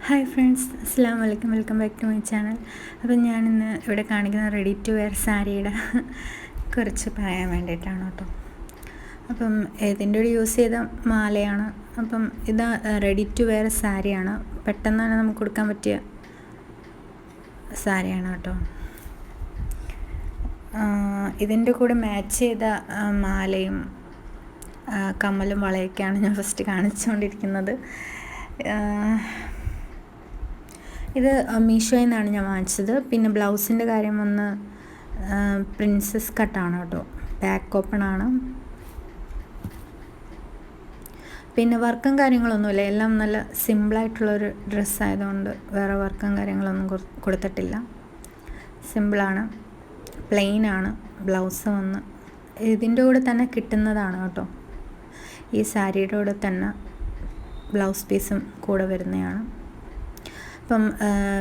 Hi friends, അസ്സാം വലൈക്കും. Welcome back to my channel. അപ്പം ഞാനിന്ന് ഇവിടെ കാണിക്കുന്ന റെഡി ടു വെയർ സാരിയുടെ കുറച്ച് പറയാൻ വേണ്ടിയിട്ടാണ് കേട്ടോ. അപ്പം ഇതിൻ്റെ ഒരു യൂസ് ചെയ്ത മാലയാണ്. അപ്പം ഇത് റെഡി ടു വെയർ സാരിയാണ്. പെട്ടെന്ന് തന്നെ നമുക്ക് കൊടുക്കാൻ പറ്റിയ സാരിയാണ് കേട്ടോ. ഇതിൻ്റെ കൂടെ മാച്ച് ചെയ്ത മാലയും കമ്മലും വളയൊക്കെയാണ് ഞാൻ ഫസ്റ്റ് കാണിച്ചുകൊണ്ടിരിക്കുന്നത്. ഇത് മീഷോയിൽ നിന്നാണ് ഞാൻ വാങ്ങിച്ചത്. പിന്നെ ബ്ലൗസിൻ്റെ കാര്യം വന്ന് പ്രിൻസസ് കട്ടാണ് കേട്ടോ. ബാക്ക് ഓപ്പൺ ആണ്. പിന്നെ വർക്കും കാര്യങ്ങളൊന്നുമില്ല. എല്ലാം നല്ല സിമ്പിളായിട്ടുള്ളൊരു ഡ്രസ്സായതുകൊണ്ട് വേറെ വർക്കും കാര്യങ്ങളൊന്നും കൊടുത്തിട്ടില്ല. സിമ്പിളാണ്, പ്ലെയിനാണ്. ബ്ലൗസ് വന്ന് ഇതിൻ്റെ കൂടെ തന്നെ കിട്ടുന്നതാണ് കേട്ടോ. ഈ സാരിയുടെ കൂടെ തന്നെ ബ്ലൗസ് പീസും കൂടെ വരുന്നതാണ്. അപ്പം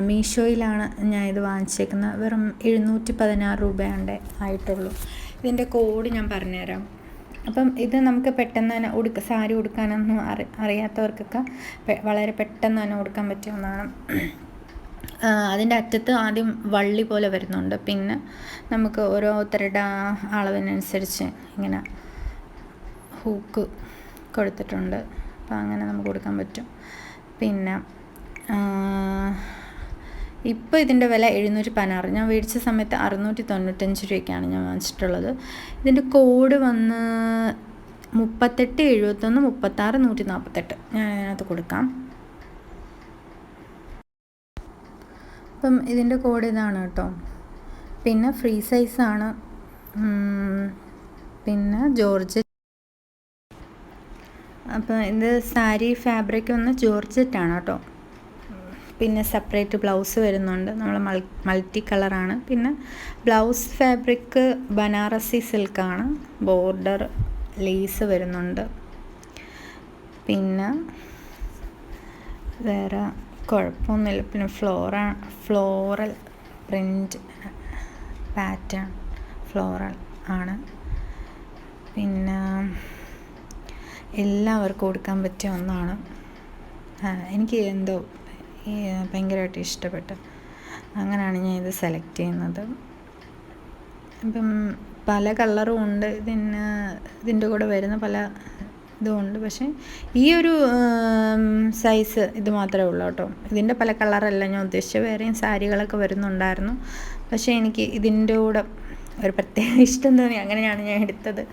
മീഷോയിലാണ് ഞാൻ ഇത് വാങ്ങിച്ചേക്കുന്നത്. വെറും 716 രൂപയാണ്ടേ ആയിട്ടുള്ളൂ. ഇതിൻ്റെ കോഡ് ഞാൻ പറഞ്ഞുതരാം. അപ്പം ഇത് നമുക്ക് പെട്ടെന്ന് തന്നെ സാരി ഉടുക്കാനൊന്നും അറിയാത്തവർക്കൊക്കെ വളരെ പെട്ടെന്ന് തന്നെ ഉടുക്കാൻ പറ്റിയ ഒന്നാണ്. അതിൻ്റെ അറ്റത്ത് ആദ്യം വള്ളി പോലെ വരുന്നുണ്ട്. പിന്നെ നമുക്ക് ഓരോരുത്തരുടെ അളവിനനുസരിച്ച് ഇങ്ങനെ ഹൂക്ക് കൊടുത്തിട്ടുണ്ട്. അപ്പോൾ അങ്ങനെ നമുക്ക് കൊടുക്കാൻ പറ്റും. പിന്നെ ഇപ്പോൾ ഇതിൻ്റെ വില 716. ഞാൻ മേടിച്ച സമയത്ത് 695 രൂപയ്ക്കാണ് ഞാൻ വാങ്ങിച്ചിട്ടുള്ളത്. ഇതിൻ്റെ കോഡ് വന്ന് 38 71 36 148. ഞാൻ അതിനകത്ത് കൊടുക്കാം. അപ്പം ഇതിൻ്റെ കോഡ് ഇതാണ് കേട്ടോ. പിന്നെ ഫ്രീ സൈസാണ്. പിന്നെ ജോർജറ്റ്. അപ്പോൾ ഇത് സാരി ഫാബ്രിക് വന്ന് ജോർജറ്റാണ് കേട്ടോ. പിന്നെ സെപ്പറേറ്റ് ബ്ലൗസ് വരുന്നുണ്ട്. നമ്മൾ മൾട്ടി കളറാണ്. പിന്നെ ബ്ലൗസ് ഫാബ്രിക് ബനാറസി സിൽക്കാണ്. ബോർഡർ ലേസ് വരുന്നുണ്ട്. പിന്നെ വേറെ കുഴപ്പമൊന്നുമില്ല. പിന്നെ ഫ്ലോറൽ പ്രിൻറ്റ് പാറ്റേൺ ഫ്ലോറൽ ആണ്. പിന്നെ എല്ലാവർക്കും കൊടുക്കാൻ പറ്റിയ ഒന്നാണ്. എനിക്ക് എന്തോ ഭയങ്കരമായിട്ട് ഇഷ്ടപ്പെട്ടു. അങ്ങനെയാണ് ഞാൻ ഇത് സെലക്ട് ചെയ്യുന്നത്. അപ്പം പല കളറും ഉണ്ട്. ഇതിൻ്റെ കൂടെ വരുന്ന പല ഇതുമുണ്ട്. പക്ഷേ ഈ ഒരു സൈസ് ഇത് മാത്രമേ ഉള്ളൂ കേട്ടോ. ഇതിൻ്റെ പല കളറല്ല ഞാൻ ഉദ്ദേശിച്ചത്. വേറെയും സാരികളൊക്കെ വരുന്നുണ്ടായിരുന്നു. പക്ഷേ എനിക്ക് ഇതിൻ്റെ കൂടെ ഒരു പ്രത്യേക ഇഷ്ടം തോന്നി. അങ്ങനെയാണ് ഞാൻ എടുത്തത്.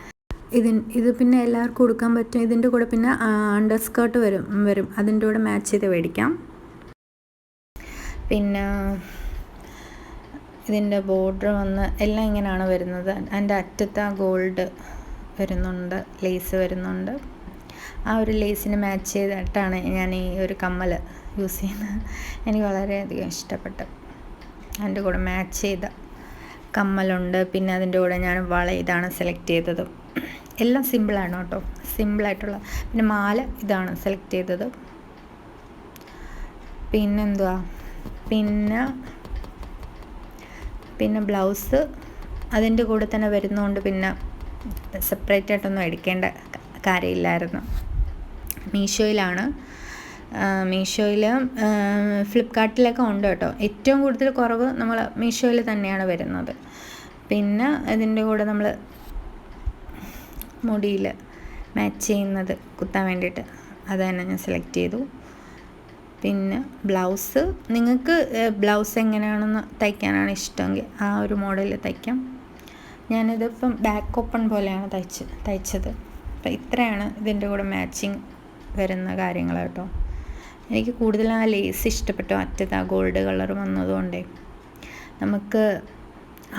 ഇത് പിന്നെ എല്ലാവർക്കും കൊടുക്കാൻ പറ്റും. ഇതിൻ്റെ കൂടെ പിന്നെ അണ്ടർ സ്കേർട്ട് വരും. അതിൻ്റെ കൂടെ മാച്ച് ചെയ്ത് മേടിക്കാം. പിന്നെ ഇതിൻ്റെ ബോർഡർ വന്ന് എല്ലാം ഇങ്ങനെയാണ് വരുന്നത്. അതിൻ്റെ അറ്റത്ത് ഗോൾഡ് വരുന്നുണ്ട്, ലേസ് വരുന്നുണ്ട്. ആ ഒരു ലേസിന് മാച്ച് ചെയ്തിട്ടാണ് ഞാൻ ഈ ഒരു കമ്മൽ യൂസ് ചെയ്യുന്നത്. എനിക്ക് വളരെയധികം ഇഷ്ടപ്പെട്ടു. അതിൻ്റെ കൂടെ മാച്ച് ചെയ്ത കമ്മലുണ്ട്. പിന്നെ അതിൻ്റെ കൂടെ ഞാൻ വള ഇതാണ് സെലക്ട് ചെയ്തത്. എല്ലാം സിമ്പിളാണ് കേട്ടോ. സിമ്പിളായിട്ടുള്ള. പിന്നെ മാല ഇതാണ് സെലക്ട് ചെയ്തത്. പിന്നെന്തുവാ, പിന്നെ ബ്ലൗസ് അതിൻ്റെ കൂടെ തന്നെ വരുന്നതുകൊണ്ട് പിന്നെ സെപ്പറേറ്റ് ആയിട്ടൊന്നും എടുക്കേണ്ട കാര്യമില്ലായിരുന്നു. മീഷോയിലാണ്. മീഷോയിൽ ഫ്ലിപ്കാർട്ടിലൊക്കെ ഉണ്ട് കേട്ടോ. ഏറ്റവും കൂടുതൽ കുറവ് നമ്മൾ മീഷോയിൽ തന്നെയാണ് വരുന്നത്. പിന്നെ ഇതിൻ്റെ കൂടെ നമ്മൾ മുടിയിൽ മാച്ച് ചെയ്യുന്നത് കുത്താൻ വേണ്ടിയിട്ട് അത് തന്നെ ഞാൻ സെലക്ട് ചെയ്തു. പിന്നെ ബ്ലൗസ് നിങ്ങൾക്ക് ബ്ലൗസ് എങ്ങനെയാണെന്ന് തയ്ക്കാനാണ് ഇഷ്ടമെങ്കിൽ ആ ഒരു മോഡലിൽ തയ്ക്കാം. ഞാനിതിപ്പം ബാക്ക് ഓപ്പൺ പോലെയാണ് തയ്ച്ചത്. അപ്പം ഇത്രയാണ് ഇതിൻ്റെ കൂടെ മാച്ചിങ് വരുന്ന കാര്യങ്ങൾ കേട്ടോ. എനിക്ക് കൂടുതൽ ആ ലേസ് ഇഷ്ടപ്പെട്ടു. അറ്റത്ത് ആ ഗോൾഡ് കളർ വന്നതുകൊണ്ടേ നമുക്ക്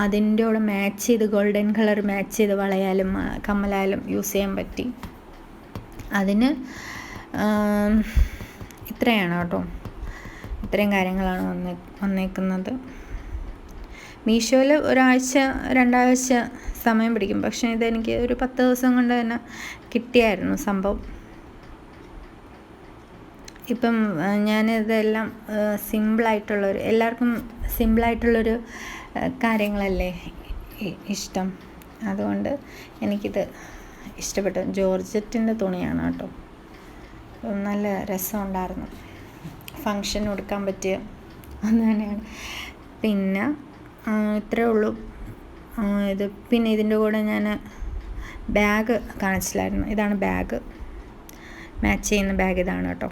അതിൻ്റെ കൂടെ മാച്ച് ചെയ്ത് ഗോൾഡൻ കളർ മാച്ച് ചെയ്ത് വളയാലും കമ്മലായാലും യൂസ് ചെയ്യാൻ പറ്റി. അതിന് ഇത്രയാണ് കേട്ടോ. ഇത്രയും കാര്യങ്ങളാണ് വന്നേക്കുന്നത്. മീഷോയിൽ ഒരാഴ്ച 2 ആഴ്ച സമയം പിടിക്കും. പക്ഷേ ഇതെനിക്ക് ഒരു 10 ദിവസം കൊണ്ട് തന്നെ കിട്ടിയായിരുന്നു സംഭവം. ഇപ്പം ഞാനിതെല്ലാം സിമ്പിളായിട്ടുള്ളൊരു എല്ലാവർക്കും സിമ്പിളായിട്ടുള്ളൊരു കാര്യങ്ങളല്ലേ ഇഷ്ടം. അതുകൊണ്ട് എനിക്കിത് ഇഷ്ടപ്പെട്ടു. ജോർജറ്റിൻ്റെ തുണിയാണ് കേട്ടോ. നല്ല രസമുണ്ടായിരുന്നു. ഫങ്ഷൻ കൊടുക്കാൻ പറ്റിയ ഒന്ന് തന്നെയാണ്. പിന്നെ ഇത്രയേ ഉള്ളൂ. ഇത് പിന്നെ ഇതിൻ്റെ കൂടെ ഞാൻ ബാഗ് കാണിച്ചില്ലായിരുന്നു. ഇതാണ് ബാഗ്, മാച്ച് ചെയ്യുന്ന ബാഗ് ഇതാണ് കേട്ടോ.